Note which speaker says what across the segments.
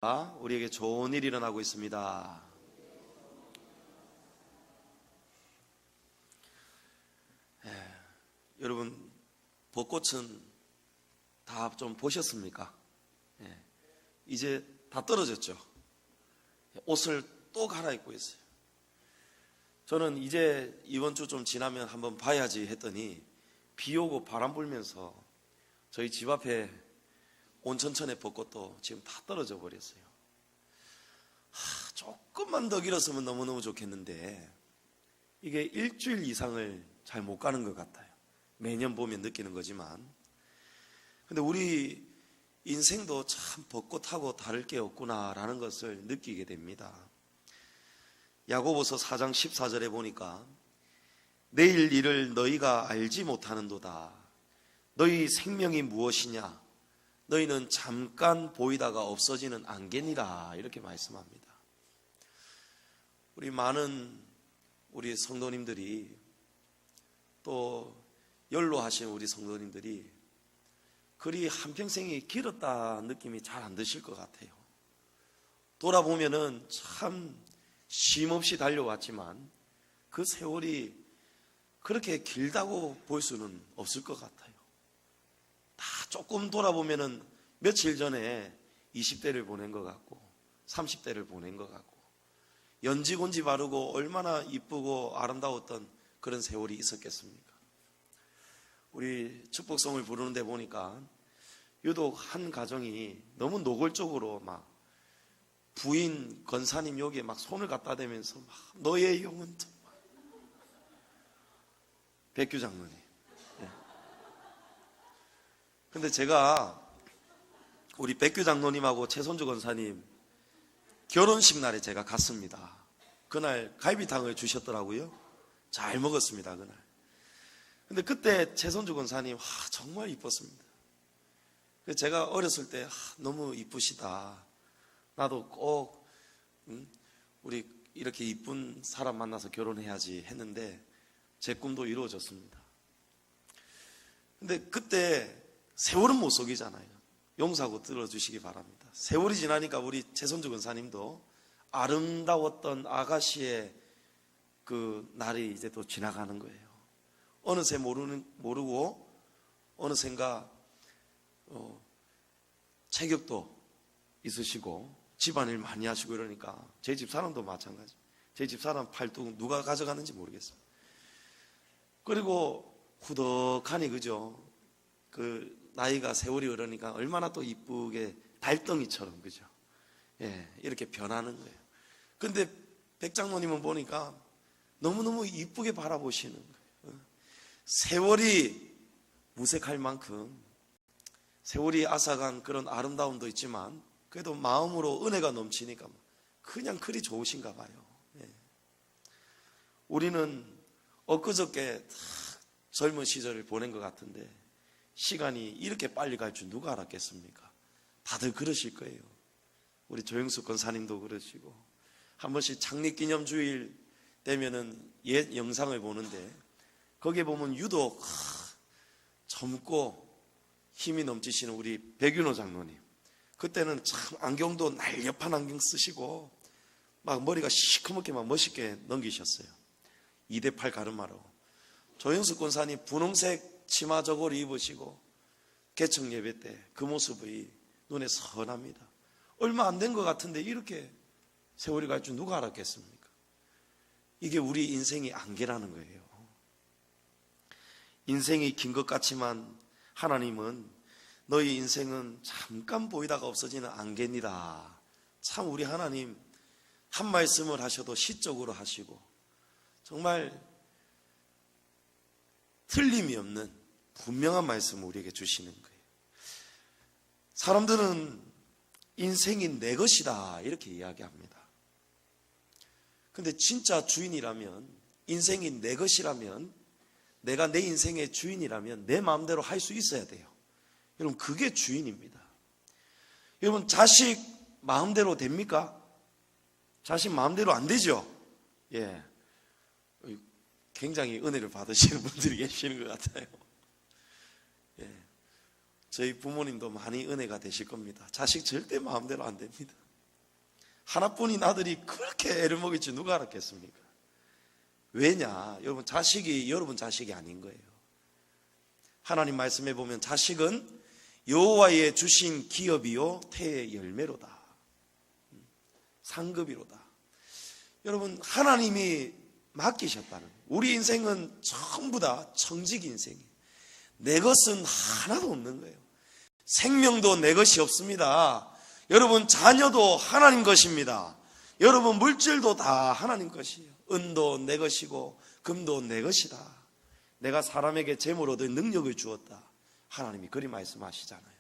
Speaker 1: 우리에게 좋은 일이 일어나고 있습니다. 여러분, 벚꽃은 다 좀 보셨습니까? 이제 다 떨어졌죠. 옷을 또 갈아입고 있어요. 저는 이제 이번 주 좀 지나면 한번 봐야지 했더니 비 오고 바람 불면서 저희 집 앞에 온천천의 벚꽃도 지금 다 떨어져 버렸어요. 조금만 더 길었으면 너무너무 좋겠는데 이게 일주일 이상을 잘 못 가는 것 같아요. 매년 보면 느끼는 거지만. 근데 우리 인생도 참 벚꽃하고 다를 게 없구나라는 것을 느끼게 됩니다. 야고보서 4장 14절에 보니까 내일 일을 너희가 알지 못하는도다. 너희 생명이 무엇이냐? 너희는 잠깐 보이다가 없어지는 안개니라, 이렇게 말씀합니다. 우리 성도님들이, 또 연로하신 우리 성도님들이 그리 한평생이 길었다 느낌이 잘 안 드실 것 같아요. 돌아보면은 참 쉼없이 달려왔지만 그 세월이 그렇게 길다고 볼 수는 없을 것 같아요. 다 조금 돌아보면은 며칠 전에 20대를 보낸 것 같고 30대를 보낸 것 같고 연지곤지 바르고 얼마나 이쁘고 아름다웠던 그런 세월이 있었겠습니까? 우리 축복성을 부르는데 보니까 유독 한 가정이 너무 노골적으로 막 부인 권사님 여기에 막 손을 갖다 대면서 막 너의 영은 정말, 백규 장로님. 근데 제가 우리 백규 장로님하고 최선주 권사님 결혼식 날에 제가 갔습니다. 그날 갈비탕을 주셨더라고요. 잘 먹었습니다, 그날. 근데 그때 최선주 권사님 정말 이뻤습니다. 제가 어렸을 때 너무 이쁘시다. 나도 꼭 우리 이렇게 이쁜 사람 만나서 결혼해야지 했는데 제 꿈도 이루어졌습니다. 근데 그때 세월은 못 속이잖아요. 용서하고 들어주시기 바랍니다. 세월이 지나니까 우리 최선주 권사님도 아름다웠던 아가씨의 그 날이 이제 또 지나가는 거예요. 어느새 모르고 어느샌가 체격도 있으시고 집안일 많이 하시고 이러니까 제 집 사람도 마찬가지. 제 집 사람 팔뚝 누가 가져가는지 모르겠어요. 그리고 후덕하니, 그죠? 그 나이가 세월이 흐르니까 얼마나 또 이쁘게 달덩이처럼, 그죠? 이렇게 변하는 거예요. 근데 백장로님은 보니까 너무너무 이쁘게 바라보시는 거예요. 세월이 무색할 만큼, 세월이 앗아간 그런 아름다움도 있지만 그래도 마음으로 은혜가 넘치니까 그냥 그리 좋으신가 봐요. 우리는 엊그저께 젊은 시절을 보낸 것 같은데 시간이 이렇게 빨리 갈 줄 누가 알았겠습니까? 다들 그러실 거예요. 우리 조영숙 권사님도 그러시고, 한 번씩 창립기념주일 되면은 옛 영상을 보는데 거기에 보면 유독 젊고 힘이 넘치시는 우리 백윤호 장로님, 그때는 참 안경도 날렵한 안경 쓰시고 막 머리가 시커멓게 막 멋있게 넘기셨어요. 2대8 가르마로. 조영숙 권사님 분홍색 치마 저고리 입으시고 개청 예배 때 그 모습이 눈에 선합니다. 얼마 안 된 것 같은데 이렇게 세월이 갈 줄 누가 알았겠습니까? 이게 우리 인생의 안개라는 거예요. 인생이 긴 것 같지만 하나님은 너희 인생은 잠깐 보이다가 없어지는 안개니다. 참 우리 하나님 한 말씀을 하셔도 시적으로 하시고 정말 틀림이 없는 분명한 말씀을 우리에게 주시는 거예요. 사람들은 인생이 내 것이다 이렇게 이야기합니다. 근데 진짜 주인이라면, 인생이 내 것이라면, 내가 내 인생의 주인이라면 내 마음대로 할 수 있어야 돼요. 여러분, 그게 주인입니다. 여러분, 자식 마음대로 됩니까? 자식 마음대로 안 되죠? 굉장히 은혜를 받으시는 분들이 계시는 것 같아요. 저희 부모님도 많이 은혜가 되실 겁니다. 자식 절대 마음대로 안 됩니다. 하나뿐인 아들이 그렇게 애를 먹일 줄 누가 알았겠습니까? 왜냐? 여러분, 자식이 여러분 자식이 아닌 거예요. 하나님 말씀에 보면 자식은 여호와의 주신 기업이요 태의 열매로다, 상급이로다. 여러분, 하나님이 맡기셨다는 거예요. 우리 인생은 전부 다 청직 인생이에요. 내 것은 하나도 없는 거예요. 생명도 내 것이 없습니다. 여러분, 자녀도 하나님 것입니다. 여러분, 물질도 다 하나님 것이에요. 은도 내 것이고 금도 내 것이다. 내가 사람에게 재물 얻을 능력을 주었다. 하나님이 그리 말씀하시잖아요.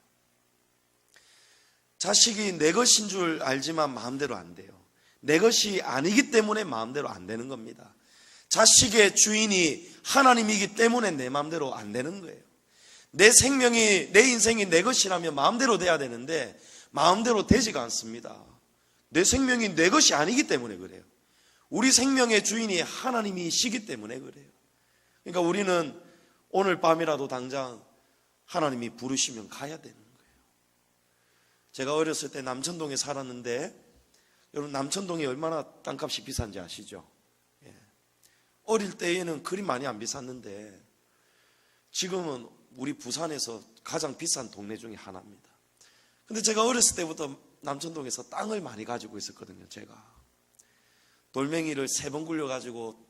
Speaker 1: 자식이 내 것인 줄 알지만 마음대로 안 돼요. 내 것이 아니기 때문에 마음대로 안 되는 겁니다. 자식의 주인이 하나님이기 때문에 내 마음대로 안 되는 거예요. 내 생명이, 내 인생이 내 것이라면 마음대로 돼야 되는데 마음대로 되지가 않습니다. 내 생명이 내 것이 아니기 때문에 그래요. 우리 생명의 주인이 하나님이시기 때문에 그래요. 그러니까 우리는 오늘 밤이라도 당장 하나님이 부르시면 가야 되는 거예요. 제가 어렸을 때 남천동에 살았는데, 여러분, 남천동이 얼마나 땅값이 비싼지 아시죠? 예. 어릴 때에는 그리 많이 안 비쌌는데 지금은 우리 부산에서 가장 비싼 동네 중에 하나입니다. 근데 제가 어렸을 때부터 남천동에서 땅을 많이 가지고 있었거든요. 제가 돌멩이를 3번 굴려가지고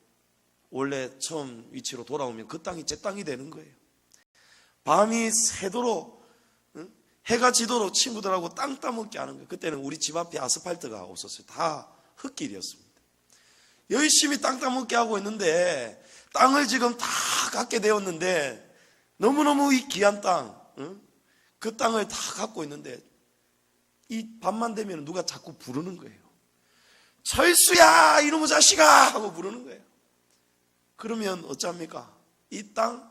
Speaker 1: 원래 처음 위치로 돌아오면 그 땅이 제 땅이 되는 거예요. 밤이 새도록, 해가 지도록 친구들하고 땅 따먹게 하는 거예요. 그때는 우리 집 앞에 아스팔트가 없었어요. 다 흙길이었습니다. 열심히 땅 따먹게 하고 있는데 땅을 지금 다 갖게 되었는데 너무너무 이 귀한 땅, 그 땅을 다 갖고 있는데 이 밤만 되면 누가 자꾸 부르는 거예요. 철수야, 이놈의 자식아 하고 부르는 거예요. 그러면 어쩝니까? 이 땅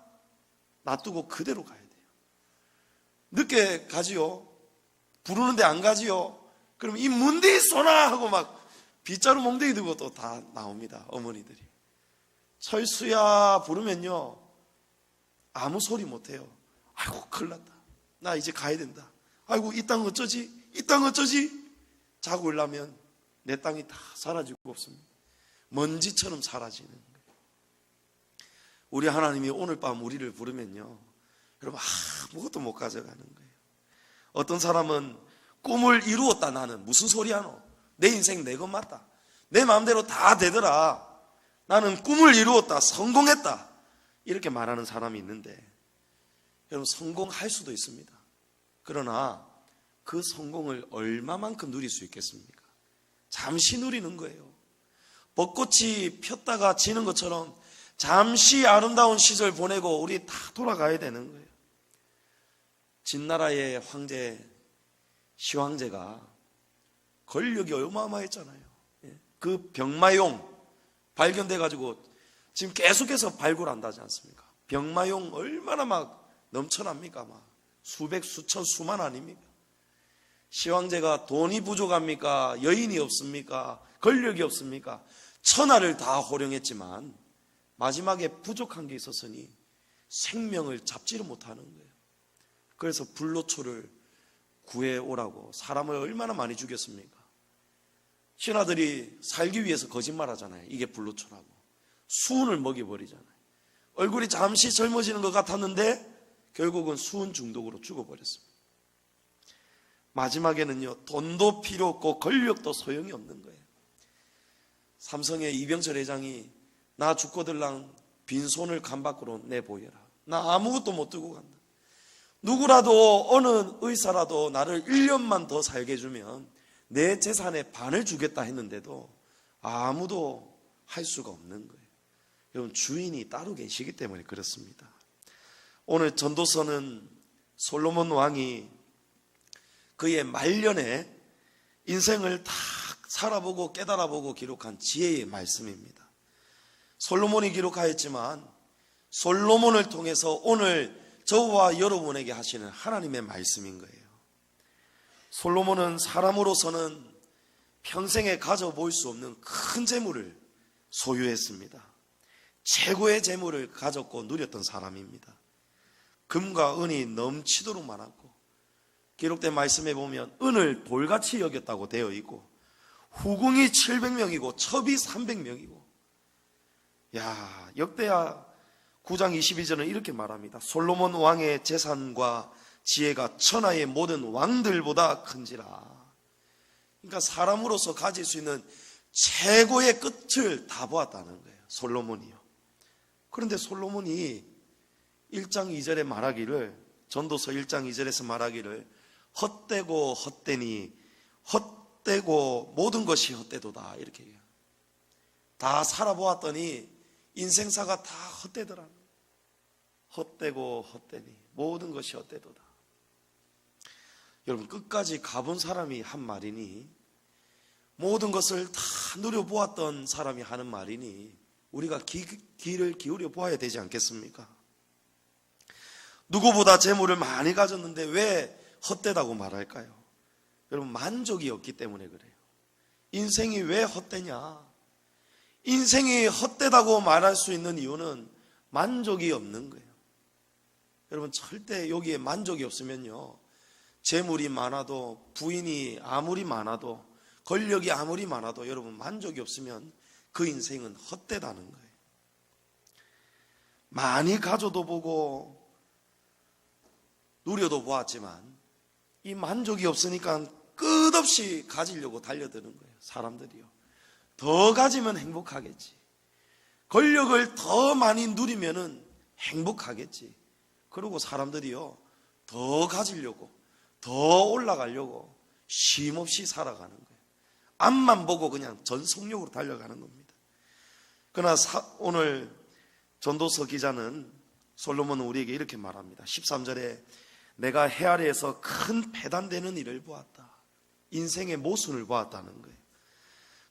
Speaker 1: 놔두고 그대로 가야 돼요. 늦게 가지요. 부르는데 안 가지요. 그러면 이 문디 쏘나 하고 막 빗자루 몽둥이 들고 또 다 나옵니다. 어머니들이. 철수야 부르면요 아무 소리 못해요. 아이고 큰일 났다. 나 이제 가야 된다. 아이고 이 땅 어쩌지? 이 땅 어쩌지? 자고 일라면 내 땅이 다 사라지고 없습니다. 먼지처럼 사라지는 거예요. 우리 하나님이 오늘 밤 우리를 부르면요 여러분 아무것도 못 가져가는 거예요. 어떤 사람은 꿈을 이루었다. 나는 무슨 소리야 너? 내 인생 내 것 맞다. 내 마음대로 다 되더라. 나는 꿈을 이루었다. 성공했다. 이렇게 말하는 사람이 있는데 여러분 성공할 수도 있습니다. 그러나 그 성공을 얼마만큼 누릴 수 있겠습니까? 잠시 누리는 거예요. 벚꽃이 폈다가 지는 것처럼 잠시 아름다운 시절 보내고 우리 다 돌아가야 되는 거예요. 진나라의 황제 시황제가 권력이 어마어마했잖아요. 그 병마용 발견돼가지고 지금 계속해서 발굴한다지 않습니까? 병마용 얼마나 막 넘쳐납니까? 막 수백, 수천, 수만 아닙니까? 시황제가 돈이 부족합니까? 여인이 없습니까? 권력이 없습니까? 천하를 다 호령했지만 마지막에 부족한 게 있었으니 생명을 잡지를 못하는 거예요. 그래서 불로초를 구해오라고 사람을 얼마나 많이 죽였습니까? 신하들이 살기 위해서 거짓말 하잖아요. 이게 불로초라고. 수은을 먹여버리잖아요. 얼굴이 잠시 젊어지는 것 같았는데 결국은 수은 중독으로 죽어버렸습니다. 마지막에는요 돈도 필요 없고 권력도 소용이 없는 거예요. 삼성의 이병철 회장이 나 죽고들랑 빈손을 간 밖으로 내보여라. 나 아무것도 못 들고 간다. 누구라도 어느 의사라도 나를 1년만 더 살게 해주면 내 재산의 반을 주겠다 했는데도 아무도 할 수가 없는 거예요. 여러분 주인이 따로 계시기 때문에 그렇습니다. 오늘 전도서는 솔로몬 왕이 그의 말년에 인생을 다 살아보고 깨달아보고 기록한 지혜의 말씀입니다. 솔로몬이 기록하였지만 솔로몬을 통해서 오늘 저와 여러분에게 하시는 하나님의 말씀인 거예요. 솔로몬은 사람으로서는 평생에 가져볼 수 없는 큰 재물을 소유했습니다. 최고의 재물을 가졌고 누렸던 사람입니다. 금과 은이 넘치도록 많았고 기록된 말씀에 보면 은을 돌같이 여겼다고 되어 있고 후궁이 700명이고 첩이 300명이고. 야, 역대하 9장 22절은 이렇게 말합니다. 솔로몬 왕의 재산과 지혜가 천하의 모든 왕들보다 큰지라. 그러니까 사람으로서 가질 수 있는 최고의 끝을 다 보았다는 거예요, 솔로몬이요. 그런데 솔로몬이 1장 2절에 말하기를, 전도서 1장 2절에서 말하기를 헛되고 헛되니 헛되고 모든 것이 헛되도다, 이렇게 해요. 다 살아보았더니 인생사가 다 헛되더라는 거예요. 헛되고 헛되니 모든 것이 헛되도다. 여러분, 끝까지 가본 사람이 한 말이니, 모든 것을 다 누려보았던 사람이 하는 말이니 우리가 귀를 기울여 보아야 되지 않겠습니까? 누구보다 재물을 많이 가졌는데 왜 헛되다고 말할까요? 여러분, 만족이 없기 때문에 그래요. 인생이 왜 헛되냐? 인생이 헛되다고 말할 수 있는 이유는 만족이 없는 거예요. 여러분, 절대 여기에 만족이 없으면요, 재물이 많아도, 부인이 아무리 많아도, 권력이 아무리 많아도 여러분 만족이 없으면 그 인생은 헛되다는 거예요. 많이 가져도 보고 누려도 보았지만 이 만족이 없으니까 끝없이 가지려고 달려드는 거예요, 사람들이요. 더 가지면 행복하겠지, 권력을 더 많이 누리면은 행복하겠지. 그리고 사람들이요, 더 가지려고, 더 올라가려고 쉼없이 살아가는 거예요. 앞만 보고 그냥 전속력으로 달려가는 겁니다. 그러나 오늘 전도서 기자는, 솔로몬은 우리에게 이렇게 말합니다. 13절에 내가 해 아래에서 큰 배단되는 일을 보았다. 인생의 모순을 보았다는 거예요.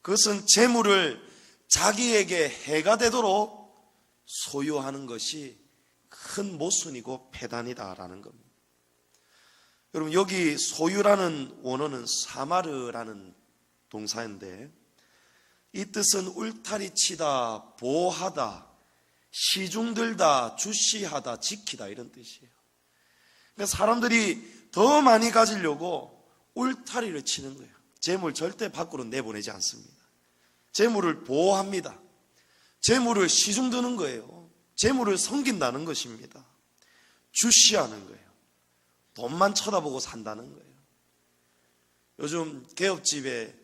Speaker 1: 그것은 재물을 자기에게 해가 되도록 소유하는 것이 큰 모순이고 배단이다라는 겁니다. 여러분, 여기 소유라는 원어는 사마르라는 동사인데, 이 뜻은 울타리 치다, 보호하다, 시중들다, 주시하다, 지키다, 이런 뜻이에요. 그러니까 사람들이 더 많이 가지려고 울타리를 치는 거예요. 재물 절대 밖으로 내보내지 않습니다. 재물을 보호합니다. 재물을 시중드는 거예요. 재물을 섬긴다는 것입니다. 주시하는 거예요. 돈만 쳐다보고 산다는 거예요. 요즘 개업집에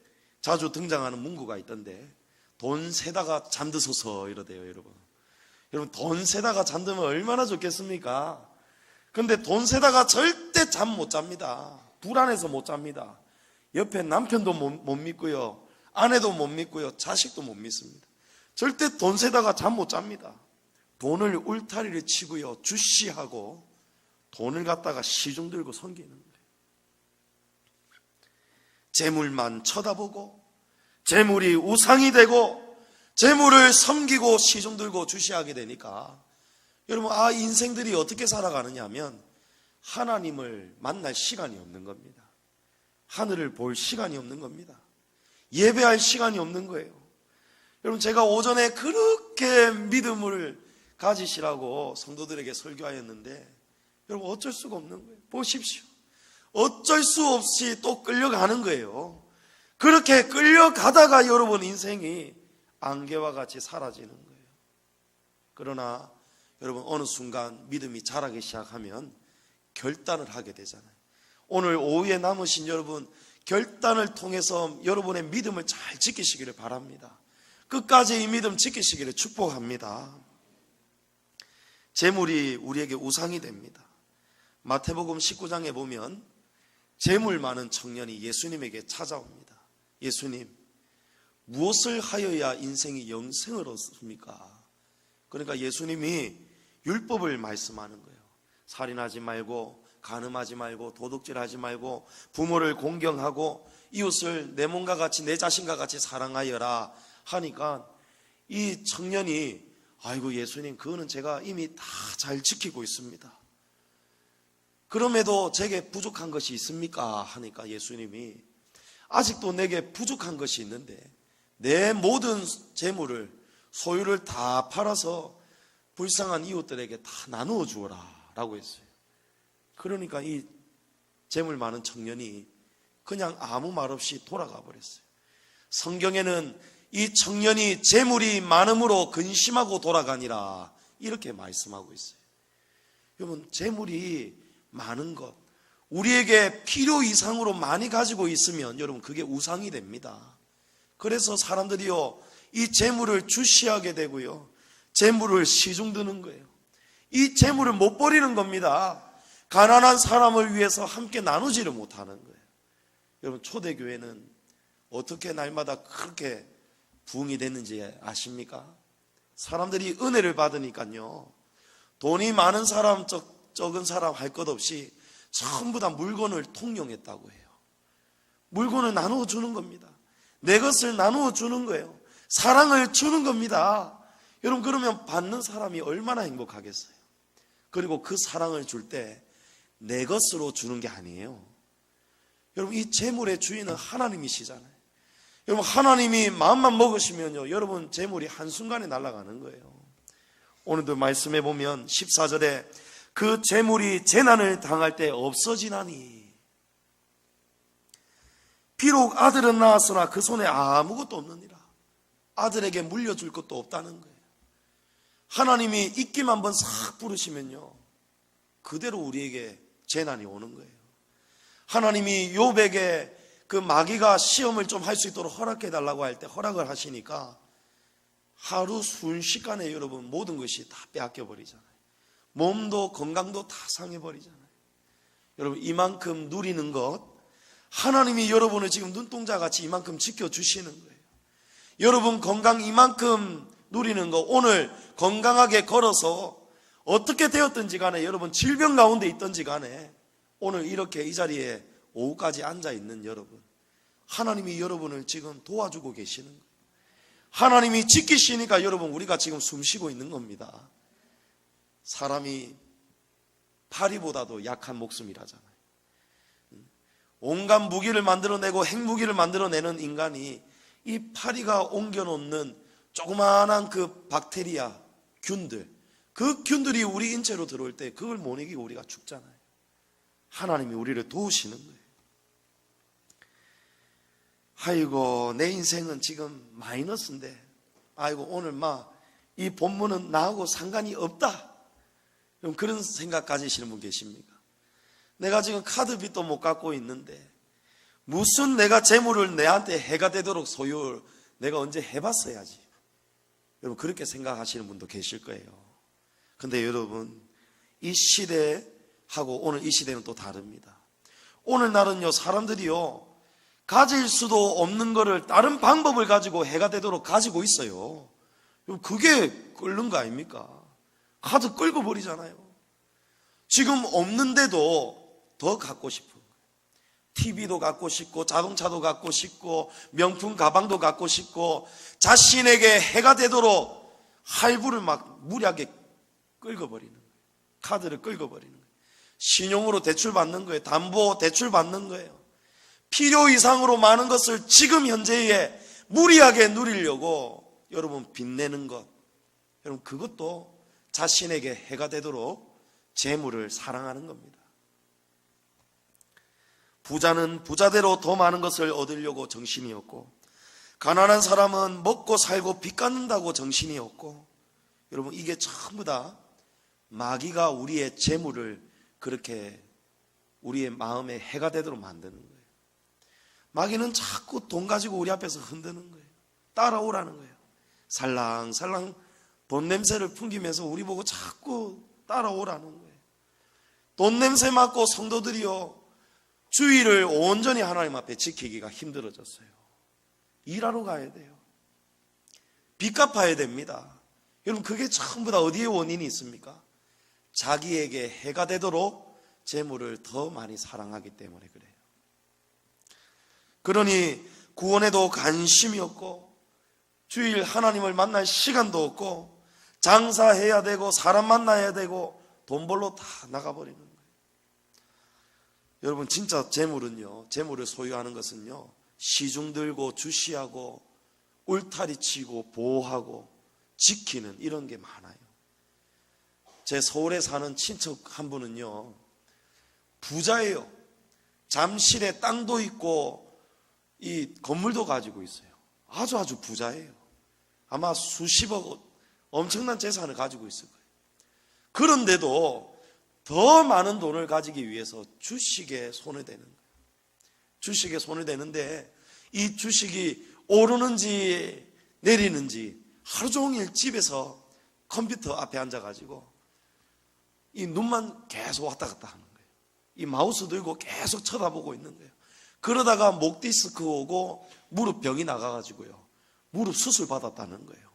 Speaker 1: 자주 등장하는 문구가 있던데, 돈 세다가 잠드소서 이러대요. 여러분, 돈 세다가 잠들면 얼마나 좋겠습니까? 근데 돈 세다가 절대 잠 못 잡니다. 불안해서 못 잡니다. 옆에 남편도 못 믿고요, 아내도 못 믿고요, 자식도 못 믿습니다. 절대 돈 세다가 잠 못 잡니다. 돈을 울타리를 치고요, 주시하고 돈을 갖다가 시중 들고 섬기는 거예요. 재물만 쳐다보고, 재물이 우상이 되고, 재물을 섬기고 시중 들고 주시하게 되니까 여러분, 인생들이 어떻게 살아가느냐 하면 하나님을 만날 시간이 없는 겁니다. 하늘을 볼 시간이 없는 겁니다. 예배할 시간이 없는 거예요. 여러분, 제가 오전에 그렇게 믿음을 가지시라고 성도들에게 설교하였는데, 여러분, 어쩔 수가 없는 거예요. 보십시오. 어쩔 수 없이 또 끌려가는 거예요. 그렇게 끌려가다가 여러분 인생이 안개와 같이 사라지는 거예요. 그러나 여러분, 어느 순간 믿음이 자라기 시작하면 결단을 하게 되잖아요. 오늘 오후에 남으신 여러분, 결단을 통해서 여러분의 믿음을 잘 지키시기를 바랍니다. 끝까지 이 믿음 지키시기를 축복합니다. 재물이 우리에게 우상이 됩니다. 마태복음 19장에 보면 재물 많은 청년이 예수님에게 찾아옵니다. 예수님, 무엇을 하여야 인생이 영생을 얻습니까? 그러니까 예수님이 율법을 말씀하는 거예요. 살인하지 말고, 간음하지 말고, 도둑질하지 말고, 부모를 공경하고, 이웃을 내 몸과 같이, 내 자신과 같이 사랑하여라 하니까 이 청년이, 아이고 예수님, 그거는 제가 이미 다 잘 지키고 있습니다. 그럼에도 제게 부족한 것이 있습니까? 하니까 예수님이, 아직도 내게 부족한 것이 있는데 내 모든 재물을, 소유를 다 팔아서 불쌍한 이웃들에게 다 나누어 주어라 라고 했어요. 그러니까 이 재물 많은 청년이 그냥 아무 말 없이 돌아가 버렸어요. 성경에는 이 청년이 재물이 많음으로 근심하고 돌아가니라 이렇게 말씀하고 있어요. 여러분, 재물이 많은 것, 우리에게 필요 이상으로 많이 가지고 있으면 여러분 그게 우상이 됩니다. 그래서 사람들이요, 이 재물을 주시하게 되고요, 재물을 시중드는 거예요. 이 재물을 못 버리는 겁니다. 가난한 사람을 위해서 함께 나누지를 못하는 거예요. 여러분, 초대교회는 어떻게 날마다 그렇게 부흥이 됐는지 아십니까? 사람들이 은혜를 받으니까요, 돈이 많은 사람, 적은 사람 할 것 없이 전부 다 물건을 통용했다고 해요. 물건을 나누어 주는 겁니다. 내 것을 나누어 주는 거예요. 사랑을 주는 겁니다. 여러분, 그러면 받는 사람이 얼마나 행복하겠어요? 그리고 그 사랑을 줄 때 내 것으로 주는 게 아니에요. 여러분, 이 재물의 주인은 하나님이시잖아요. 여러분, 하나님이 마음만 먹으시면요, 여러분 재물이 한순간에 날아가는 거예요. 오늘도 말씀해 보면 14절에 그 재물이 재난을 당할 때 없어지나니, 비록 아들은 낳았으나 그 손에 아무것도 없느니라. 아들에게 물려줄 것도 없다는 거예요. 하나님이 입김 한번 싹 부르시면요, 그대로 우리에게 재난이 오는 거예요. 하나님이 욥에게 그 마귀가 시험을 좀 할 수 있도록 허락해 달라고 할 때 허락을 하시니까 하루 순식간에 여러분 모든 것이 다 빼앗겨 버리잖아요. 몸도 건강도 다 상해 버리잖아요. 여러분, 이만큼 누리는 것, 하나님이 여러분을 지금 눈동자같이 이만큼 지켜주시는 거예요. 여러분 건강 이만큼 누리는 거, 오늘 건강하게 걸어서 어떻게 되었든지 간에, 여러분 질병 가운데 있든지 간에 오늘 이렇게 이 자리에 오후까지 앉아있는 여러분, 하나님이 여러분을 지금 도와주고 계시는 거예요. 하나님이 지키시니까 여러분 우리가 지금 숨쉬고 있는 겁니다. 사람이 파리보다도 약한 목숨이라잖아요. 온갖 무기를 만들어내고 핵무기를 만들어내는 인간이 이 파리가 옮겨놓는 조그마한 그 박테리아, 균들, 그 균들이 우리 인체로 들어올 때 그걸 못 이기고 우리가 죽잖아요. 하나님이 우리를 도우시는 거예요. 아이고, 내 인생은 지금 마이너스인데, 아이고 오늘 이 본문은 나하고 상관이 없다, 그런 생각 가지시는 분 계십니까? 내가 지금 카드빚도 못 갚고 있는데 무슨 내가 재물을 내한테 해가 되도록 소유를 내가 언제 해봤어야지, 여러분 그렇게 생각하시는 분도 계실 거예요. 근데 여러분, 이 시대하고 오늘 이 시대는 또 다릅니다. 오늘날은요, 사람들이요, 가질 수도 없는 거를 다른 방법을 가지고 해가 되도록 가지고 있어요. 그게 끓는 거 아닙니까? 카드 끌고 버리잖아요. 지금 없는데도 더 갖고 싶은 거예요. TV도 갖고 싶고, 자동차도 갖고 싶고, 명품 가방도 갖고 싶고, 자신에게 해가 되도록 할부를 무리하게 끌어버리는 거예요. 카드를 끌어버리는 거예요. 신용으로 대출 받는 거예요. 담보 대출 받는 거예요. 필요 이상으로 많은 것을 지금 현재에 무리하게 누리려고 여러분 빚내는 것, 여러분 그것도 자신에게 해가 되도록 재물을 사랑하는 겁니다. 부자는 부자대로 더 많은 것을 얻으려고 정신이 없고, 가난한 사람은 먹고 살고 빚 갚는다고 정신이 없고, 여러분 이게 전부 다 마귀가 우리의 재물을 그렇게 우리의 마음에 해가 되도록 만드는 거예요. 마귀는 자꾸 돈 가지고 우리 앞에서 흔드는 거예요. 따라오라는 거예요. 살랑살랑 돈 냄새를 풍기면서 우리 보고 자꾸 따라오라는 거예요. 돈 냄새 맡고 성도들이요, 주의를 온전히 하나님 앞에 지키기가 힘들어졌어요. 일하러 가야 돼요. 빚 갚아야 됩니다. 여러분 그게 전부 다 어디에 원인이 있습니까? 자기에게 해가 되도록 재물을 더 많이 사랑하기 때문에 그래요. 그러니 구원에도 관심이 없고, 주일 하나님을 만날 시간도 없고, 장사해야 되고 사람 만나야 되고 돈 벌러 다 나가버리는 거예요. 여러분 진짜 재물은요, 재물을 소유하는 것은요, 시중 들고 주시하고 울타리 치고 보호하고 지키는 이런 게 많아요. 제 서울에 사는 친척 한 분은요, 부자예요. 잠실에 땅도 있고 이 건물도 가지고 있어요. 아주 부자예요. 아마 수십억 엄청난 재산을 가지고 있을 거예요. 그런데도 더 많은 돈을 가지기 위해서 주식에 손을 대는 거예요. 주식에 손을 대는데 이 주식이 오르는지 내리는지 하루 종일 집에서 컴퓨터 앞에 앉아가지고 이 눈만 계속 왔다 갔다 하는 거예요. 이 마우스 들고 계속 쳐다보고 있는 거예요. 그러다가 목 디스크 오고 무릎 병이 나가가지고요, 무릎 수술 받았다는 거예요.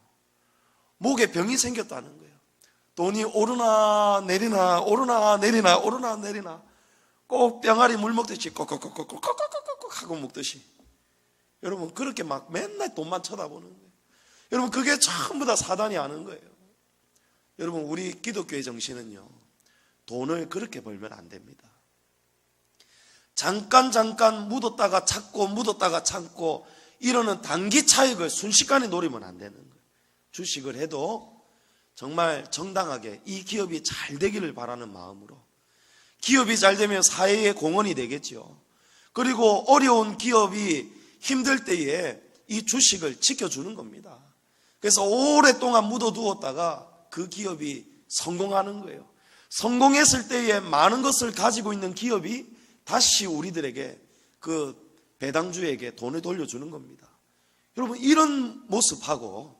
Speaker 1: 목에 병이 생겼다는 거예요. 돈이 오르나 내리나 오르나 내리나 오르나 내리나 꼭 병아리 물 먹듯이 꼭꼭꼭꼭꼭꼭꼭꼭 하고 먹듯이, 여러분 그렇게 막 맨날 돈만 쳐다보는 거예요. 여러분 그게 전부 다 사단이 하는 거예요. 여러분 우리 기독교의 정신은요, 돈을 그렇게 벌면 안 됩니다. 잠깐 묻었다가 찾고 묻었다가 참고 이러는 단기 차익을 순식간에 노리면 안 되는 거예요. 주식을 해도 정말 정당하게 이 기업이 잘 되기를 바라는 마음으로, 기업이 잘 되면 사회의 공헌이 되겠죠. 그리고 어려운 기업이 힘들 때에 이 주식을 지켜주는 겁니다. 그래서 오랫동안 묻어두었다가 그 기업이 성공하는 거예요. 성공했을 때에 많은 것을 가지고 있는 기업이 다시 우리들에게, 그 배당주에게 돈을 돌려주는 겁니다. 여러분 이런 모습하고,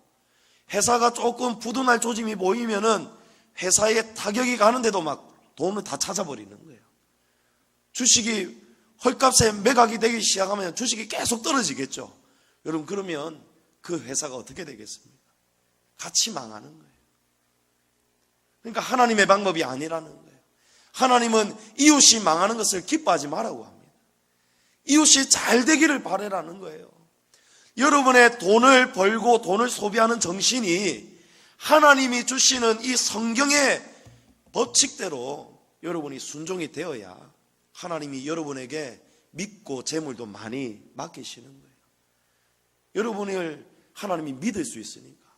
Speaker 1: 회사가 조금 부도날 조짐이 보이면은 회사에 타격이 가는데도 막 돈을 다 찾아버리는 거예요. 주식이 헐값에 매각이 되기 시작하면 주식이 계속 떨어지겠죠. 여러분 그러면 그 회사가 어떻게 되겠습니까? 같이 망하는 거예요. 그러니까 하나님의 방법이 아니라는 거예요. 하나님은 이웃이 망하는 것을 기뻐하지 말라고 합니다. 이웃이 잘 되기를 바라라는 거예요. 여러분의 돈을 벌고 돈을 소비하는 정신이 하나님이 주시는 이 성경의 법칙대로 여러분이 순종이 되어야 하나님이 여러분에게 믿고 재물도 많이 맡기시는 거예요. 여러분을 하나님이 믿을 수 있으니까.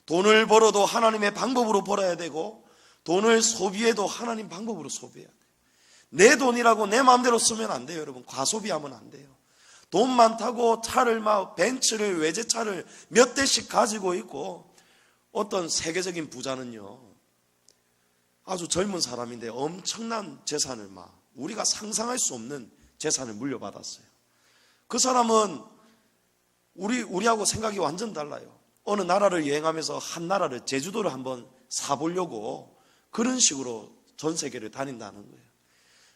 Speaker 1: 돈을 벌어도 하나님의 방법으로 벌어야 되고, 돈을 소비해도 하나님 방법으로 소비해야 돼요. 내 돈이라고 내 마음대로 쓰면 안 돼요. 여러분 과소비하면 안 돼요. 돈 많다고 차를 막 벤츠를, 외제차를 몇 대씩 가지고 있고, 어떤 세계적인 부자는요 아주 젊은 사람인데 엄청난 재산을 막 우리가 상상할 수 없는 재산을 물려받았어요. 그 사람은 우리하고 생각이 완전 달라요. 어느 나라를 여행하면서 한 나라를, 제주도를 한번 사보려고 그런 식으로 전 세계를 다닌다는 거예요.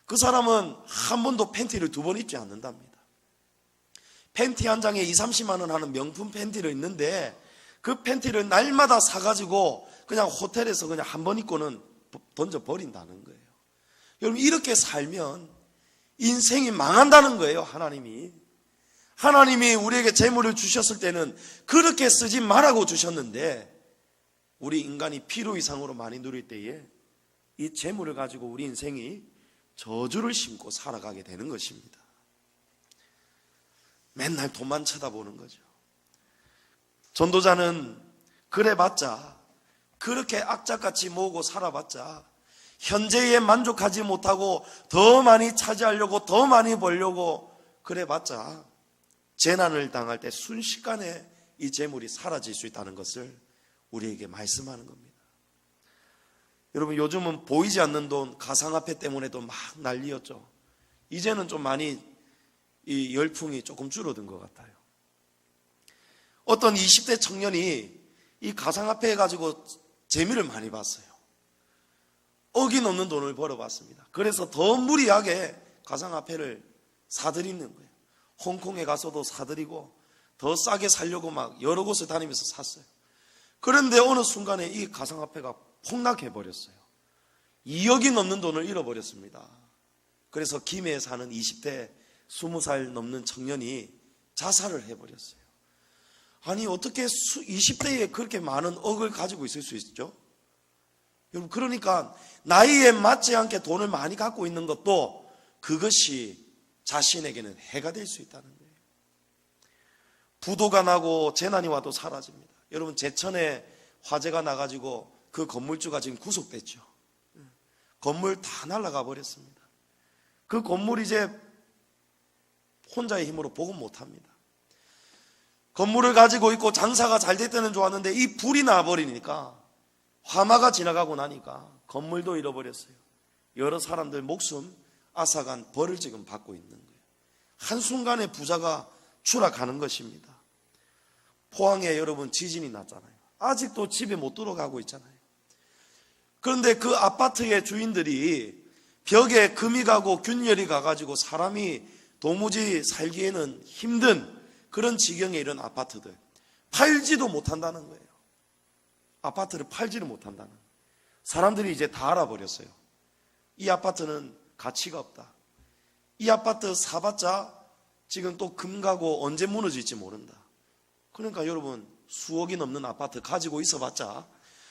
Speaker 1: 그 사람은 한 번도 팬티를 2번 입지 않는답니다. 팬티 한 장에 20-30만 원 하는 명품 팬티를 입는데 그 팬티를 날마다 사가지고 그냥 호텔에서 그냥 한 번 입고는 던져버린다는 거예요. 여러분 이렇게 살면 인생이 망한다는 거예요. 하나님이 우리에게 재물을 주셨을 때는 그렇게 쓰지 말라고 주셨는데, 우리 인간이 필요 이상으로 많이 누릴 때에 이 재물을 가지고 우리 인생이 저주를 심고 살아가게 되는 것입니다. 맨날 돈만 쳐다보는 거죠. 전도자는 그래봤자, 그렇게 악착같이 모으고 살아봤자 현재에 만족하지 못하고 더 많이 차지하려고, 더 많이 벌려고 그래봤자 재난을 당할 때 순식간에 이 재물이 사라질 수 있다는 것을 우리에게 말씀하는 겁니다. 여러분 요즘은 보이지 않는 돈, 가상화폐 때문에도 막 난리였죠. 이제는 좀 많이 이 열풍이 조금 줄어든 것 같아요. 어떤 20대 청년이 이 가상화폐 가지고 재미를 많이 봤어요. 억이 넘는 돈을 벌어봤습니다. 그래서 더 무리하게 가상화폐를 사들이는 거예요. 홍콩에 가서도 사들이고 더 싸게 살려고 막 여러 곳을 다니면서 샀어요. 그런데 어느 순간에 이 가상화폐가 폭락해버렸어요. 2억이 넘는 돈을 잃어버렸습니다. 그래서 김해에 사는 20대 20살 넘는 청년이 자살을 해버렸어요. 아니 어떻게 20대에 그렇게 많은 억을 가지고 있을 수 있죠? 여러분 그러니까 나이에 맞지 않게 돈을 많이 갖고 있는 것도 그것이 자신에게는 해가 될 수 있다는 거예요. 부도가 나고 재난이 와도 사라집니다. 여러분 제천에 화재가 나가지고 그 건물주가 지금 구속됐죠. 건물 다 날아가 버렸습니다. 그 건물 이제 혼자의 힘으로 복원 못합니다. 건물을 가지고 있고 장사가 잘 될 때는 좋았는데 이 불이 나버리니까, 화마가 지나가고 나니까 건물도 잃어버렸어요. 여러 사람들 목숨 앗아간 벌을 지금 받고 있는 거예요. 한순간에 부자가 추락하는 것입니다. 포항에 여러분 지진이 났잖아요. 아직도 집에 못 들어가고 있잖아요. 그런데 그 아파트의 주인들이 벽에 금이 가고 균열이 가가지고 사람이 도무지 살기에는 힘든 그런 지경에 이른 아파트들, 팔지도 못한다는 거예요. 아파트를 팔지를 못한다는 거예요. 사람들이 이제 다 알아버렸어요. 이 아파트는 가치가 없다. 이 아파트 사봤자 지금 또 금 가고 언제 무너질지 모른다. 그러니까 여러분, 수억이 넘는 아파트 가지고 있어봤자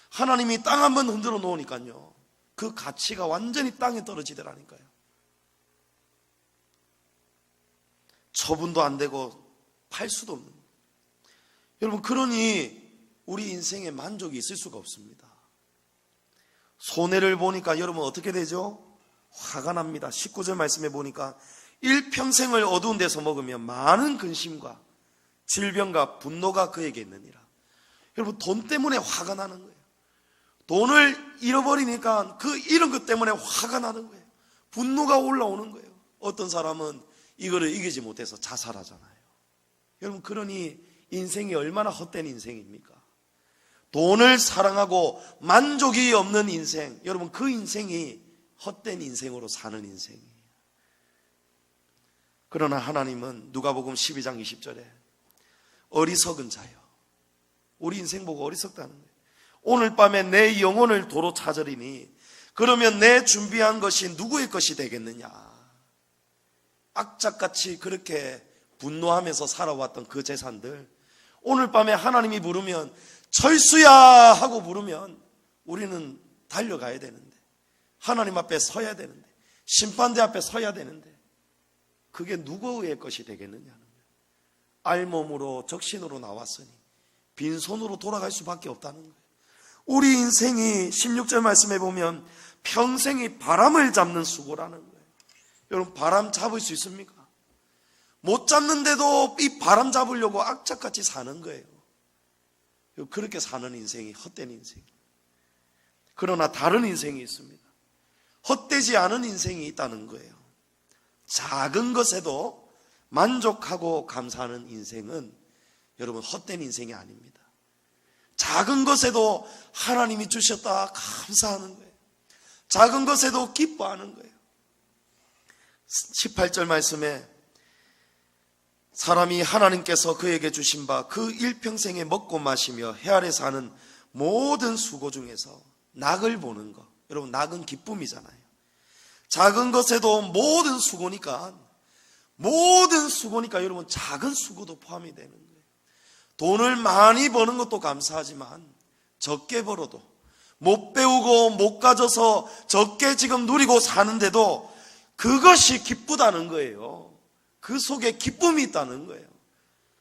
Speaker 1: 하나님이 땅 한번 흔들어 놓으니까요, 그 가치가 완전히 땅에 떨어지더라니까요. 처분도 안 되고 팔 수도 없는 거예요. 여러분, 그러니 우리 인생에 만족이 있을 수가 없습니다. 손해를 보니까 여러분 어떻게 되죠? 화가 납니다. 19절 말씀에 보니까 일평생을 어두운 데서 먹으면 많은 근심과 질병과 분노가 그에게 있느니라. 여러분, 돈 때문에 화가 나는 거예요. 돈을 잃어버리니까 그 잃은 것 때문에 화가 나는 거예요. 분노가 올라오는 거예요. 어떤 사람은 이거를 이기지 못해서 자살하잖아요. 여러분, 그러니 인생이 얼마나 헛된 인생입니까? 돈을 사랑하고 만족이 없는 인생, 여러분, 그 인생이 헛된 인생으로 사는 인생이에요. 그러나 하나님은 누가복음 12장 20절에 어리석은 자여, 우리 인생 보고 어리석다는 거예요. 오늘 밤에 내 영혼을 도로 찾으리니 그러면 내 준비한 것이 누구의 것이 되겠느냐. 악착같이 그렇게 분노하면서 살아왔던 그 재산들, 오늘 밤에 하나님이 부르면 철수야 하고 부르면 우리는 달려가야 되는데, 하나님 앞에 서야 되는데, 심판대 앞에 서야 되는데, 그게 누구의 것이 되겠느냐는 거예요. 알몸으로 적신으로 나왔으니 빈손으로 돌아갈 수밖에 없다는 거예요. 우리 인생이 16절 말씀에 보면 평생이 바람을 잡는 수고라는 거예요. 여러분, 바람 잡을 수 있습니까? 못 잡는데도 이 바람 잡으려고 악착같이 사는 거예요. 그렇게 사는 인생이 헛된 인생이에요. 그러나 다른 인생이 있습니다. 헛되지 않은 인생이 있다는 거예요. 작은 것에도 만족하고 감사하는 인생은 여러분 헛된 인생이 아닙니다. 작은 것에도 하나님이 주셨다 감사하는 거예요. 작은 것에도 기뻐하는 거예요. 18절 말씀에 사람이 하나님께서 그에게 주신 바 그 일평생에 먹고 마시며 해 아래 사는 모든 수고 중에서 낙을 보는 것, 여러분, 낙은 기쁨이잖아요. 작은 것에도 모든 수고니까 여러분 작은 수고도 포함이 되는 거예요. 돈을 많이 버는 것도 감사하지만 적게 벌어도, 못 배우고 못 가져서 적게 지금 누리고 사는데도 그것이 기쁘다는 거예요. 그 속에 기쁨이 있다는 거예요.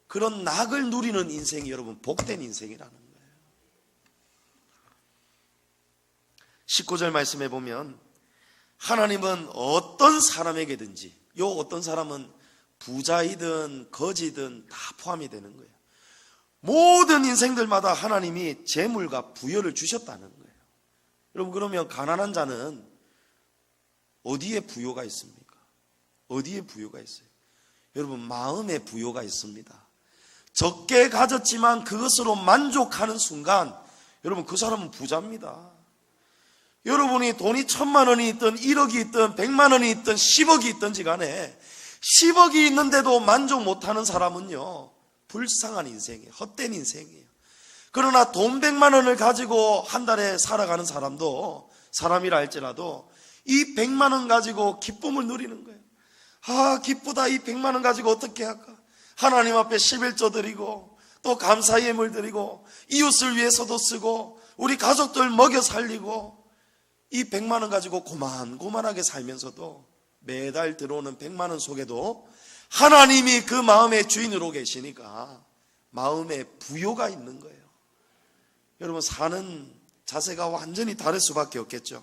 Speaker 1: 그런 낙을 누리는 인생이 여러분 복된 인생이라는 거예요. 19절 말씀해 보면 하나님은 어떤 사람에게든지, 요 어떤 사람은 부자이든 거지든 다 포함이 되는 거예요. 모든 인생들마다 하나님이 재물과 부여를 주셨다는 거예요. 여러분, 그러면 가난한 자는 어디에 부여가 있습니까? 어디에 부여가 있어요? 여러분, 마음에 부여가 있습니다. 적게 가졌지만 그것으로 만족하는 순간 여러분 그 사람은 부자입니다. 여러분이 돈이 1,000만 원이 있든 1억이 있든 100만 원이 있든 10억이 있든지 간에 10억이 있는데도 만족 못하는 사람은요 불쌍한 인생이에요. 헛된 인생이에요. 그러나 돈 100만 원을 가지고 한 달에 살아가는 사람도 사람이라 할지라도 이 100만 원 가지고 기쁨을 누리는 거예요. 아, 기쁘다. 이 100만 원 가지고 어떻게 할까? 하나님 앞에 11조 드리고 또 감사 예물 드리고 이웃을 위해서도 쓰고 우리 가족들 먹여 살리고 이 100만 원 가지고 고만고만하게 살면서도 매달 들어오는 100만 원 속에도 하나님이 그 마음의 주인으로 계시니까 마음에 부요가 있는 거예요. 여러분, 사는 자세가 완전히 다를 수밖에 없겠죠.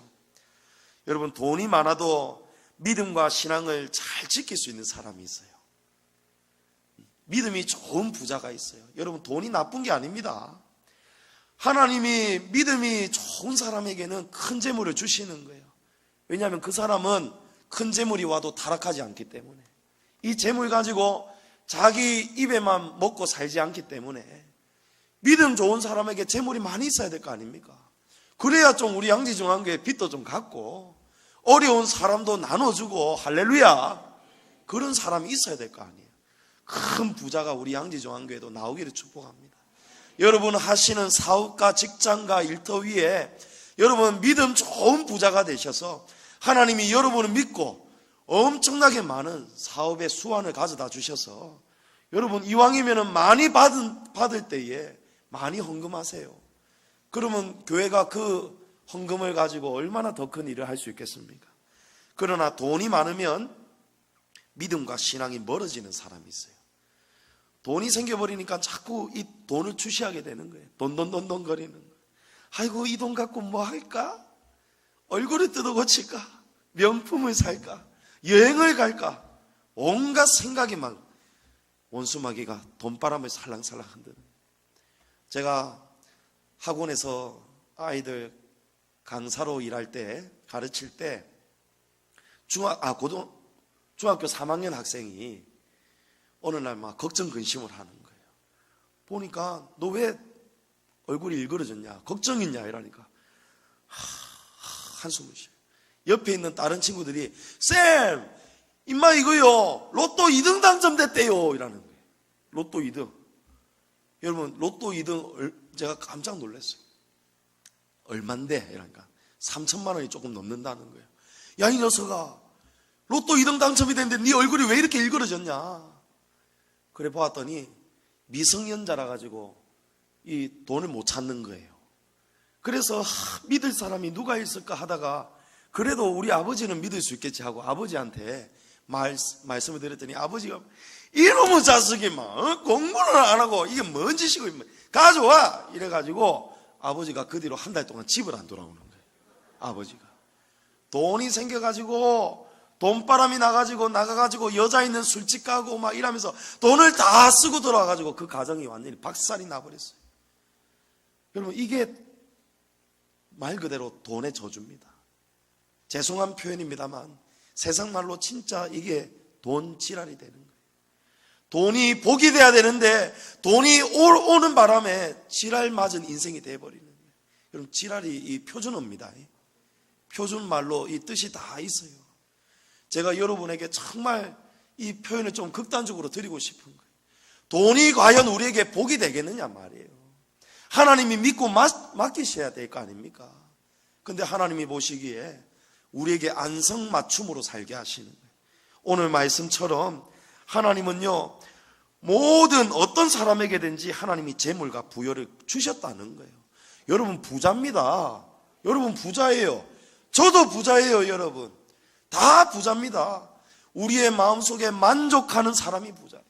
Speaker 1: 여러분, 돈이 많아도 믿음과 신앙을 잘 지킬 수 있는 사람이 있어요. 믿음이 좋은 부자가 있어요. 여러분, 돈이 나쁜 게 아닙니다. 하나님이 믿음이 좋은 사람에게는 큰 재물을 주시는 거예요. 왜냐하면 그 사람은 큰 재물이 와도 타락하지 않기 때문에, 이 재물 가지고 자기 입에만 먹고 살지 않기 때문에 믿음 좋은 사람에게 재물이 많이 있어야 될 거 아닙니까? 그래야 좀 우리 양지중앙교회 빚도 좀 갚고 어려운 사람도 나눠주고 할렐루야, 그런 사람이 있어야 될 거 아니에요. 큰 부자가 우리 양지중앙교회도 나오기를 축복합니다. 여러분 하시는 사업과 직장과 일터 위에 여러분 믿음 좋은 부자가 되셔서 하나님이 여러분을 믿고 엄청나게 많은 사업의 수완을 가져다 주셔서 여러분 이왕이면 많이 받을 때에 많이 헌금하세요. 그러면 교회가 그 헌금을 가지고 얼마나 더 큰 일을 할 수 있겠습니까? 그러나 돈이 많으면 믿음과 신앙이 멀어지는 사람이 있어요. 돈이 생겨버리니까 자꾸 이 돈을 주시하게 되는 거예요. 돈 거리는 거예요. 아이고, 이 돈 갖고 뭐 할까? 얼굴을 뜯어 고칠까? 명품을 살까? 여행을 갈까? 온갖 생각이 막 원수마귀가 돈바람을 살랑살랑 흔드는. 제가 학원에서 아이들 강사로 일할 때, 가르칠 때 중학교 3학년 학생이 어느 날 막 걱정 근심을 하는 거예요. 보니까 너 왜 얼굴이 일그러졌냐, 걱정이냐 이러니까 한숨을 쉬어요. 옆에 있는 다른 친구들이 쌤, 임마 이거요 로또 2등 당첨됐대요 이라는 거예요. 로또 2등. 여러분 로또 2등 제가 깜짝 놀랐어요. 얼만데? 이러니까 3천만 원이 조금 넘는다는 거예요. 야, 이 녀석아, 로또 2등 당첨이 됐는데 네 얼굴이 왜 이렇게 일그러졌냐? 그래 보았더니 미성년자라 가지고 이 돈을 못 찾는 거예요. 그래서 믿을 사람이 누가 있을까 하다가 그래도 우리 아버지는 믿을 수 있겠지 하고 아버지한테 말씀을 드렸더니 아버지가 이놈의 자식이 막 공부를 안 하고 이게 뭔 짓이고 가져와 이래가지고 아버지가 그 뒤로 한 달 동안 집을 안 돌아오는 거예요. 아버지가 돈이 생겨가지고 돈바람이 나가가지고 여자 있는 술집 가고 막 이러면서 돈을 다 쓰고 돌아와가지고 그 가정이 완전히 박살이 나버렸어요. 여러분 이게 말 그대로 돈의 저주입니다. 죄송한 표현입니다만 세상 말로 진짜 이게 돈 지랄이 되는 거예요. 돈이 복이 돼야 되는데 돈이 오는 바람에 지랄 맞은 인생이 돼버리는 거예요. 여러분 지랄이 이 표준어입니다. 표준말로 이 뜻이 다 있어요. 제가 여러분에게 정말 이 표현을 좀 극단적으로 드리고 싶은 거예요. 돈이 과연 우리에게 복이 되겠느냐 말이에요. 하나님이 믿고 맡기셔야 될 거 아닙니까? 근데 하나님이 보시기에 우리에게 안성맞춤으로 살게 하시는 거예요. 오늘 말씀처럼 하나님은요 모든 어떤 사람에게든지 하나님이 재물과 부여를 주셨다는 거예요. 여러분 부자입니다. 여러분 부자예요. 저도 부자예요. 여러분 다 부자입니다. 우리의 마음속에 만족하는 사람이 부자예요.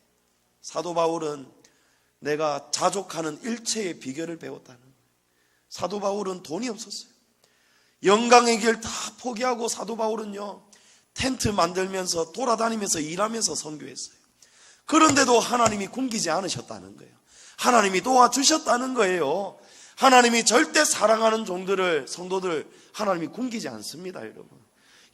Speaker 1: 사도 바울은 내가 자족하는 일체의 비결을 배웠다는 거예요. 사도 바울은 돈이 없었어요. 영광의 길 다 포기하고 사도 바울은요 텐트 만들면서 돌아다니면서 일하면서 선교했어요. 그런데도 하나님이 굶기지 않으셨다는 거예요. 하나님이 도와주셨다는 거예요. 하나님이 절대 사랑하는 종들을, 성도들 하나님이 굶기지 않습니다.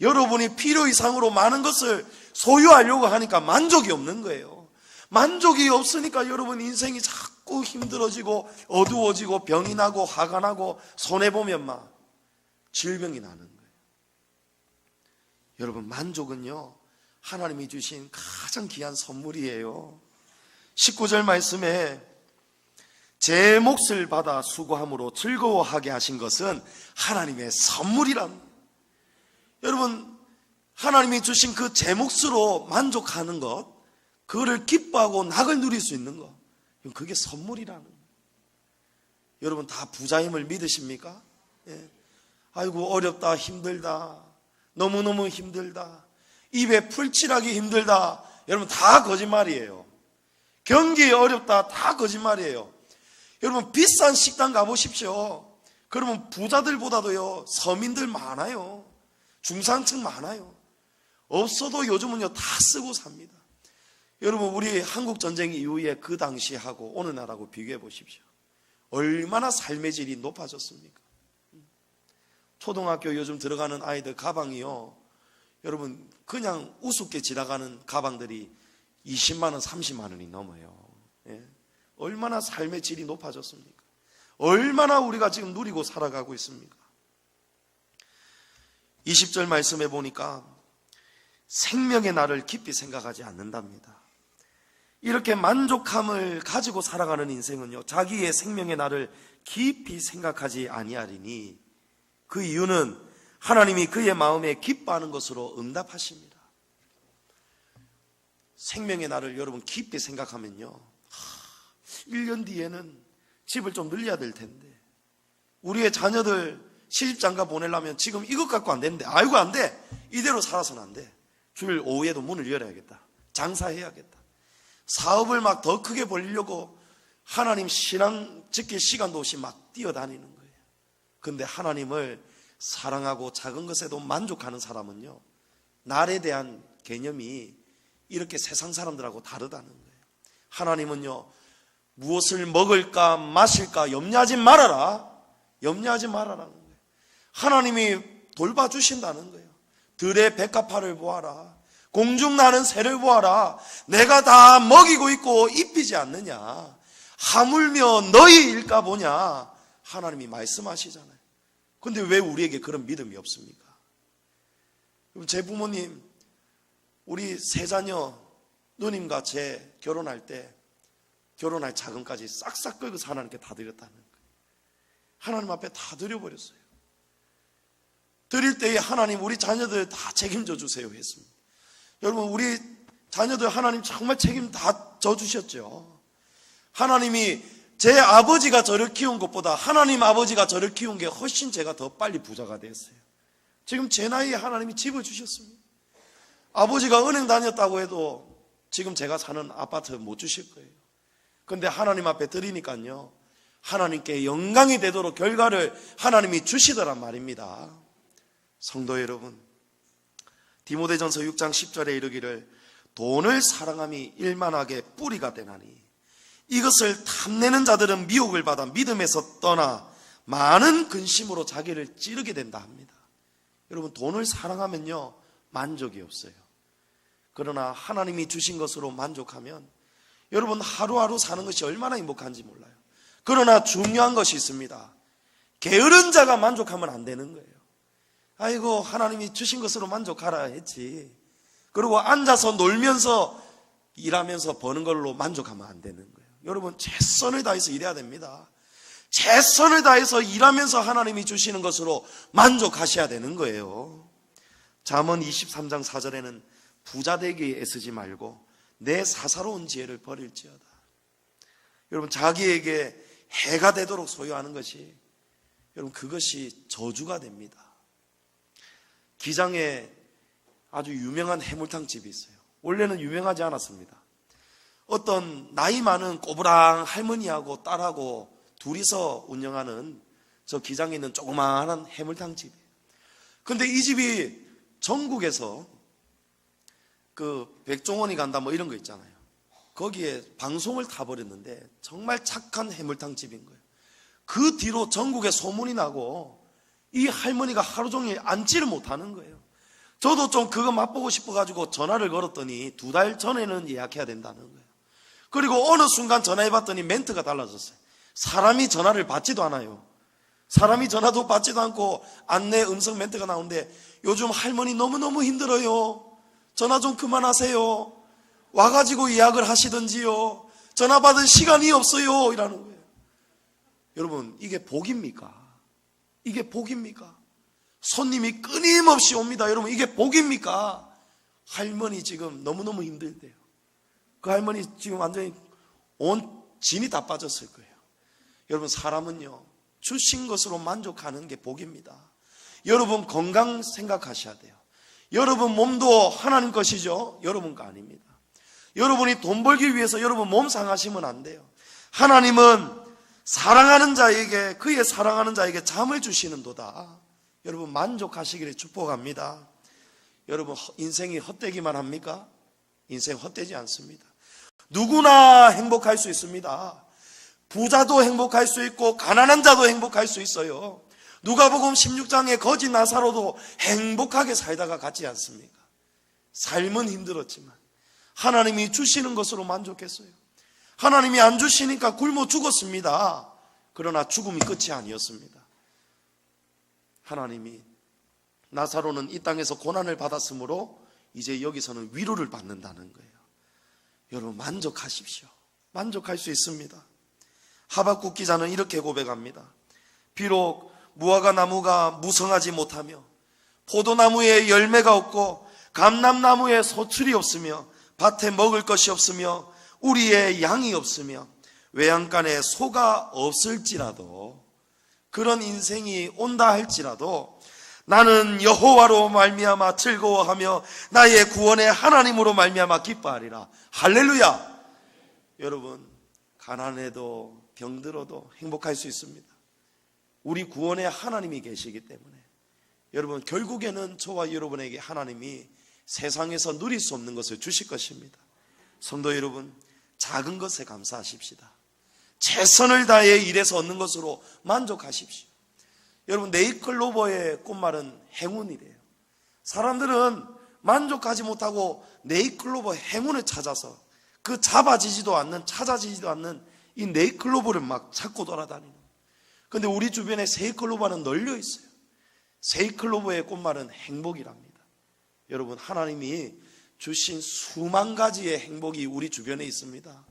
Speaker 1: 여러분이 필요 이상으로 많은 것을 소유하려고 하니까 만족이 없는 거예요. 만족이 없으니까 여러분 인생이 자꾸 힘들어지고 어두워지고 병이 나고 화가 나고 손해보면 막 질병이 나는 거예요. 여러분 만족은요 하나님이 주신 가장 귀한 선물이에요. 19절 말씀에 제 몫을 받아 수고함으로 즐거워하게 하신 것은 하나님의 선물이랍니다. 여러분 하나님이 주신 그 제 몫으로 만족하는 것, 그거를 기뻐하고 낙을 누릴 수 있는 것, 그게 선물이라는 거예요. 여러분 다 부자임을 믿으십니까? 예. 아이고 어렵다 힘들다 너무너무 힘들다 입에 풀칠하기 힘들다, 여러분 다 거짓말이에요. 경기 어렵다 다 거짓말이에요. 여러분 비싼 식당 가보십시오. 그러면 부자들보다도요 서민들 많아요. 중산층 많아요. 없어도 요즘은요 다 쓰고 삽니다. 여러분, 우리 한국 전쟁 이후에 그 당시하고 오늘날하고 비교해 보십시오. 얼마나 삶의 질이 높아졌습니까? 초등학교 요즘 들어가는 아이들 가방이요, 여러분 그냥 우습게 지나가는 가방들이 20만 원, 30만 원이 넘어요. 예? 얼마나 삶의 질이 높아졌습니까? 얼마나 우리가 지금 누리고 살아가고 있습니까? 20절 말씀해 보니까 생명의 날을 깊이 생각하지 않는답니다. 이렇게 만족함을 가지고 살아가는 인생은요, 자기의 생명의 날을 깊이 생각하지 아니하리니 그 이유는 하나님이 그의 마음에 기뻐하는 것으로 응답하십니다. 생명의 날을 여러분 깊이 생각하면요, 1년 뒤에는 집을 좀 늘려야 될 텐데, 우리의 자녀들 시집장가 보내려면 지금 이것 갖고 안 되는데, 아이고 안 돼, 이대로 살아서는 안 돼, 주일 오후에도 문을 열어야겠다, 장사해야겠다, 사업을 막 더 크게 벌리려고 하나님 신앙 지킬 시간도 없이 막 뛰어다니는 거예요. 근데 하나님을 사랑하고 작은 것에도 만족하는 사람은요, 날에 대한 개념이 이렇게 세상 사람들하고 다르다는 거예요. 하나님은요, 무엇을 먹을까 마실까 염려하지 말아라, 염려하지 말아라는 거예요. 하나님이 돌봐주신다는 거예요. 들의 백합화를 보아라, 공중 나는 새를 보아라, 내가 다 먹이고 있고 입히지 않느냐, 하물며 너희 일까 보냐, 하나님이 말씀하시잖아요. 근데 왜 우리에게 그런 믿음이 없습니까? 제 부모님, 우리 세 자녀 누님과 제 결혼할 때 결혼할 자금까지 싹싹 긁어서 하나님께 다 드렸다는 거예요. 하나님 앞에 다 드려버렸어요. 드릴 때에 하나님 우리 자녀들 다 책임져 주세요 했습니다. 여러분, 우리 자녀들 하나님 정말 책임 다 져주셨죠. 하나님이 제 아버지가 저를 키운 것보다 하나님 아버지가 저를 키운 게 훨씬 제가 더 빨리 부자가 됐어요. 지금 제 나이에 하나님이 집을 주셨습니다. 아버지가 은행 다녔다고 해도 지금 제가 사는 아파트 못 주실 거예요. 근데 하나님 앞에 드리니까요, 하나님께 영광이 되도록 결과를 하나님이 주시더란 말입니다. 성도 여러분, 디모데전서 6장 10절에 이르기를 돈을 사랑함이 일만하게 뿌리가 되나니 이것을 탐내는 자들은 미혹을 받아 믿음에서 떠나 많은 근심으로 자기를 찌르게 된다 합니다. 여러분, 돈을 사랑하면요 만족이 없어요. 그러나 하나님이 주신 것으로 만족하면 여러분 하루하루 사는 것이 얼마나 행복한지 몰라요. 그러나 중요한 것이 있습니다. 게으른 자가 만족하면 안 되는 거예요. 아이고 하나님이 주신 것으로 만족하라 했지, 그리고 앉아서 놀면서 일하면서 버는 걸로 만족하면 안 되는 거예요. 여러분, 최선을 다해서 일해야 됩니다. 최선을 다해서 일하면서 하나님이 주시는 것으로 만족하셔야 되는 거예요. 잠언 23장 4절에는 부자 되기에 애쓰지 말고 내 사사로운 지혜를 버릴지어다. 여러분, 자기에게 해가 되도록 소유하는 것이 여러분 그것이 저주가 됩니다. 기장에 아주 유명한 해물탕 집이 있어요. 원래는 유명하지 않았습니다. 어떤 나이 많은 꼬부랑 할머니하고 딸하고 둘이서 운영하는 저 기장에 있는 조그마한 해물탕 집이에요. 근데 이 집이 전국에서 그 백종원이 간다 뭐 이런 거 있잖아요. 거기에 방송을 타버렸는데 정말 착한 해물탕 집인 거예요. 그 뒤로 전국에 소문이 나고 이 할머니가 하루 종일 앉지를 못하는 거예요. 저도 좀 그거 맛보고 싶어가지고 전화를 걸었더니 2달 전에는 예약해야 된다는 거예요. 그리고 어느 순간 전화해봤더니 멘트가 달라졌어요. 사람이 전화를 받지도 않아요. 사람이 전화도 받지도 않고 안내 음성 멘트가 나오는데, 요즘 할머니 너무너무 힘들어요, 전화 좀 그만하세요, 와가지고 예약을 하시든지요, 전화 받을 시간이 없어요, 이라는 거예요. 여러분, 이게 복입니까? 이게 복입니까? 손님이 끊임없이 옵니다. 여러분, 이게 복입니까? 할머니 지금 너무너무 힘들대요. 그 할머니 지금 완전히 온 진이 다 빠졌을 거예요. 여러분, 사람은요 주신 것으로 만족하는 게 복입니다. 여러분 건강 생각하셔야 돼요. 여러분 몸도 하나님 것이죠. 여러분 거 아닙니다. 여러분이 돈 벌기 위해서 여러분 몸 상하시면 안 돼요. 하나님은 사랑하는 자에게, 그의 사랑하는 자에게 잠을 주시는도다. 여러분 만족하시기를 축복합니다. 여러분 인생이 헛되기만 합니까? 인생 헛되지 않습니다. 누구나 행복할 수 있습니다. 부자도 행복할 수 있고 가난한 자도 행복할 수 있어요. 누가복음 16장의 거지 나사로도 행복하게 살다가 갔지 않습니까? 삶은 힘들었지만 하나님이 주시는 것으로 만족했어요. 하나님이 안 주시니까 굶어 죽었습니다. 그러나 죽음이 끝이 아니었습니다. 하나님이 나사로는 이 땅에서 고난을 받았으므로 이제 여기서는 위로를 받는다는 거예요. 여러분 만족하십시오. 만족할 수 있습니다. 하박국 기자는 이렇게 고백합니다. 비록 무화과 나무가 무성하지 못하며 포도나무에 열매가 없고 감람나무에 소출이 없으며 밭에 먹을 것이 없으며 우리의 양이 없으며 외양간에 소가 없을지라도, 그런 인생이 온다 할지라도 나는 여호와로 말미암아 즐거워하며 나의 구원의 하나님으로 말미암아 기뻐하리라. 할렐루야. 여러분 가난해도 병들어도 행복할 수 있습니다. 우리 구원의 하나님이 계시기 때문에 여러분 결국에는 저와 여러분에게 하나님이 세상에서 누릴 수 없는 것을 주실 것입니다. 성도 여러분, 작은 것에 감사하십시다. 최선을 다해 일해서 얻는 것으로 만족하십시오. 여러분 네이클로버의 꽃말은 행운이래요. 사람들은 만족하지 못하고 네이클로버 행운을 찾아서 그 찾아지지도 않는 이 네이클로버를 막 찾고 돌아다니는. 그런데 우리 주변에 세이클로버는 널려 있어요. 세이클로버의 꽃말은 행복이랍니다. 여러분 하나님이 주신 수만 가지의 행복이 우리 주변에 있습니다.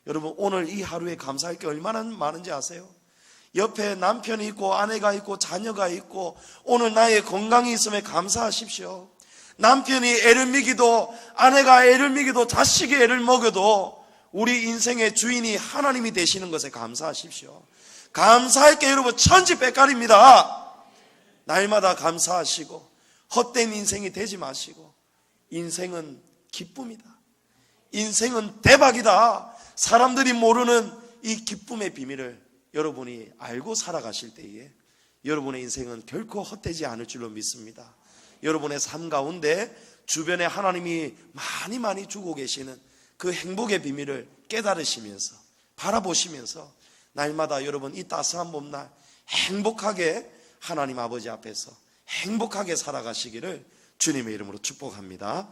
Speaker 1: 여러분 오늘 이 하루에 감사할 게 얼마나 많은지 아세요? 옆에 남편이 있고 아내가 있고 자녀가 있고 오늘 나의 건강이 있음에 감사하십시오. 남편이 애를 먹이도 아내가 애를 먹이도 자식이 애를 먹여도 우리 인생의 주인이 하나님이 되시는 것에 감사하십시오. 감사할 게 여러분 천지백갈입니다. 날마다 감사하시고 헛된 인생이 되지 마시고, 인생은 기쁨이다. 인생은 대박이다. 사람들이 모르는 이 기쁨의 비밀을 여러분이 알고 살아가실 때에 여러분의 인생은 결코 헛되지 않을 줄로 믿습니다. 여러분의 삶 가운데 주변에 하나님이 많이 주고 계시는 그 행복의 비밀을 깨달으시면서 바라보시면서 날마다 여러분 이 따스한 봄날 행복하게 하나님 아버지 앞에서 행복하게 살아가시기를 주님의 이름으로 축복합니다.